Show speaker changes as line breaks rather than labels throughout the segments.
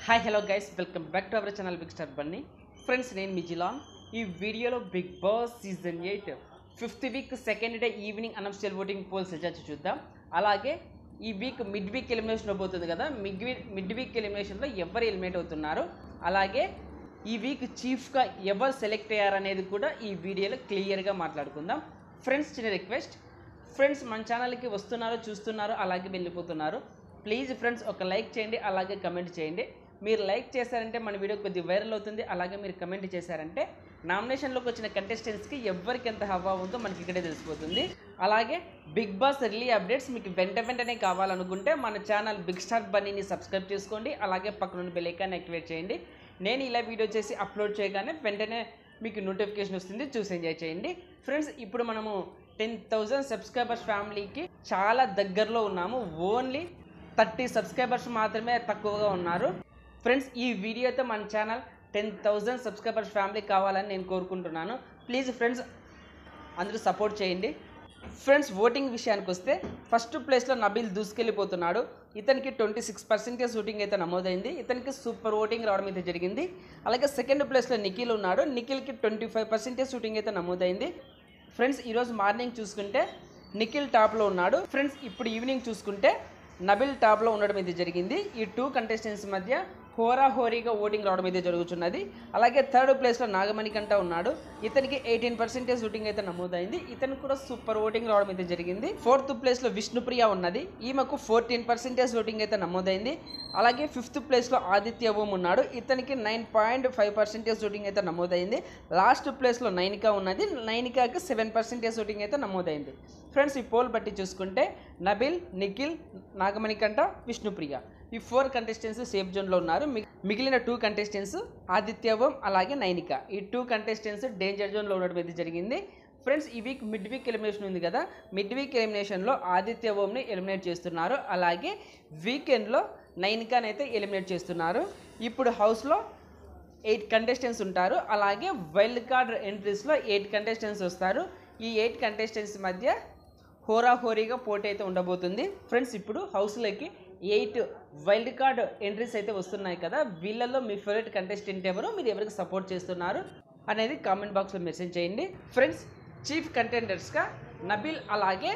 Hi hello guys, welcome back to our channel big star bunny. Friends, నేను మీ జిలాన్. ఈ వీడియోలో big boss season 8 5th week second day evening unofficial voting polls results చూద్దాం. అలాగే ఈ week mid week elimination అవబోతుంది కదా, mid week ఎలిమినేషన్లో ఎవరు ఎలిమినేట్ అవుతున్నారు, అలాగే ఈ వీక్ చీఫ్గా ఎవరు సెలెక్ట్ అయ్యారనేది కూడా ఈ వీడియోలో క్లియర్గా మాట్లాడుకుందాం. ఫ్రెండ్స్, చిన్న రిక్వెస్ట్. ఫ్రెండ్స్, మన ఛానల్కి వస్తున్నారు, చూస్తున్నారు, అలాగే వెళ్ళిపోతున్నారు. ప్లీజ్ ఫ్రెండ్స్, ఒక లైక్ చేయండి, అలాగే కమెంట్ చేయండి. మీరు లైక్ చేశారంటే మన వీడియో కొద్దిగా వైరల్ అవుతుంది. అలాగే మీరు కమెంట్ చేశారంటే నామినేషన్లోకి వచ్చిన కంటెస్టెంట్స్కి ఎవరికి ఎంత హవా ఉందో మనకి ఇక్కడే తెలిసిపోతుంది. అలాగే బిగ్ బాస్ రిలీ అప్డేట్స్ మీకు వెంటనే కావాలనుకుంటే మన ఛానల్ బిగ్ స్టార్ బన్నీని సబ్స్క్రైబ్ చేసుకోండి. అలాగే పక్కన బెల్ ఐకాన్ యాక్టివేట్ చేయండి. నేను ఇలా వీడియో చేసి అప్లోడ్ చేయగానే వెంటనే మీకు నోటిఫికేషన్ వస్తుంది, చూసి ఎంజాయ్ చేయండి. ఫ్రెండ్స్, ఇప్పుడు మనము 10,000 సబ్స్క్రైబర్స్ ఫ్యామిలీకి చాలా దగ్గరలో ఉన్నాము. ఓన్లీ 30 సబ్స్క్రైబర్స్ మాత్రమే తక్కువగా ఉన్నారు. ఫ్రెండ్స్, ఈ వీడియోతో మన ఛానల్ 10,000 సబ్స్క్రైబర్స్ ఫ్యామిలీ కావాలని నేను కోరుకుంటున్నాను. ప్లీజ్ ఫ్రెండ్స్, అందరూ సపోర్ట్ చేయండి. ఫ్రెండ్స్, ఓటింగ్ విషయానికి వస్తే ఫస్ట్ ప్లేస్లో నబీల్ దూసుకెళ్ళిపోతున్నాడు. ఇతనికి 26% ఓటింగ్ అయితే నమోదైంది. ఇతనికి సూపర్ ఓటింగ్ రావడం అయితే జరిగింది. అలాగే సెకండ్ ప్లేస్లో నిఖిల్ ఉన్నాడు. నిఖిల్కి 25% ఓటింగ్ అయితే నమోదైంది. ఫ్రెండ్స్, ఈరోజు మార్నింగ్ చూసుకుంటే నిఖిల్ టాప్లో ఉన్నాడు. ఫ్రెండ్స్, ఇప్పుడు ఈవినింగ్ చూసుకుంటే నబిల్ టాప్లో ఉండడం అయితే జరిగింది. ఈ 2 కంటెస్టెంట్స్ మధ్య హోరాహోరీగా ఓటింగ్ రావడం అయితే జరుగుతున్నది. అలాగే థర్డ్ ప్లేస్లో నాగమణికంట ఉన్నాడు. ఇతనికి 18% ఓటింగ్ అయితే నమోదైంది. ఇతనికి కూడా సూపర్ ఓటింగ్ రావడం అయితే జరిగింది. ఫోర్త్ ప్లేస్లో విష్ణుప్రియ ఉన్నది. ఈమెకు 14% ఓటింగ్ అయితే నమోదైంది. అలాగే ఫిఫ్త్ ప్లేస్లో ఆదిత్య ఓం ఉన్నాడు. ఇతనికి 9.5% ఓటింగ్ అయితే నమోదైంది. లాస్ట్ ప్లేస్లో నైనిక ఉన్నది. నైనికాకి 7% ఓటింగ్ అయితే నమోదైంది. ఫ్రెండ్స్, ఈ పోల్ బట్టి చూసుకుంటే నబిల్, నిఖిల్, నాగమణికంట, విష్ణుప్రియ ఈ 4 కంటెస్టెంట్స్ సేఫ్ జోన్లో ఉన్నారు. మిగిలిన 2 కంటెస్టెంట్స్ ఆదిత్య ఓం అలాగే నైనిక ఈ 2 కంటెస్టెంట్స్ డేంజర్ జోన్లో ఉండడం అయితే జరిగింది. ఫ్రెండ్స్, ఈ వీక్ మిడ్ వీక్ ఎలిమినేషన్ ఉంది కదా, మిడ్ వీక్ ఎలిమినేషన్లో ఆదిత్య ఓంని ఎలిమినేట్ చేస్తున్నారు. అలాగే వీకెండ్లో నైనికాని అయితే ఎలిమినేట్ చేస్తున్నారు. ఇప్పుడు హౌస్లో 8 కంటెస్టెంట్స్ ఉంటారు. అలాగే వైల్డ్ కార్డ్ ఎంట్రీస్లో 8 కంటెస్టెంట్స్ వస్తారు. ఈ 8 కంటెస్టెంట్స్ మధ్య హోరాహోరీగా పోటీ అయితే ఉండబోతుంది. ఫ్రెండ్స్, ఇప్పుడు హౌస్లోకి 8 వైల్డ్ కార్డ్ ఎంట్రీస్ అయితే వస్తున్నాయి కదా, వీళ్ళల్లో మీ ఫేవరెట్ కంటెస్టెంట్ ఎవరు, మీరు ఎవరికి సపోర్ట్ చేస్తున్నారు అనేది కామెంట్ బాక్స్లో మెసేజ్ చేయండి. ఫ్రెండ్స్, చీఫ్ కంటెండర్స్గా నబిల్ అలాగే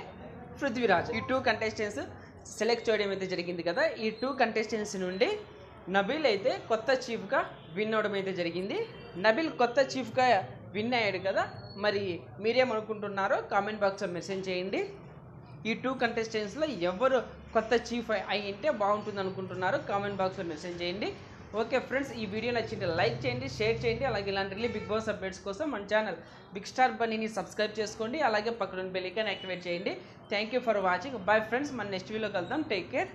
పృథ్వీరాజ్ ఈ 2 కంటెస్టెంట్స్ సెలెక్ట్ చేయడం అయితే జరిగింది కదా. ఈ 2 కంటెస్టెంట్స్ నుండి నబిల్ అయితే కొత్త చీఫ్గా విన్ అవడం అయితే జరిగింది. నబిల్ కొత్త చీఫ్గా విన్ అయ్యాడు కదా, మరి మీరేమనుకుంటున్నారో కామెంట్ బాక్స్లో మెసేజ్ చేయండి. ఈ 2 కంటెస్టెంట్స్లో ఎవరు కొత్త చీఫ్ అయ్యింటే బాగుంటుంది అనుకుంటున్నారో కామెంట్ బాక్స్లో మెసేజ్ చేయండి. ఓకే ఫ్రెండ్స్, ఈ వీడియో నచ్చింటే లైక్ చేయండి, షేర్ చేయండి. అలాగే ఇలాంటి బిగ్ బాస్ అప్డేట్స్ కోసం మన ఛానల్ బిగ్ స్టార్ బన్నీని సబ్స్క్రైబ్ చేసుకోండి. అలాగే పక్కన బెల్ ఐకాన్ యాక్టివేట్ చేయండి. Thank you for watching. Bye friends, మన నెక్స్ట్ వీడియోలో కలుద్దాం. Take care.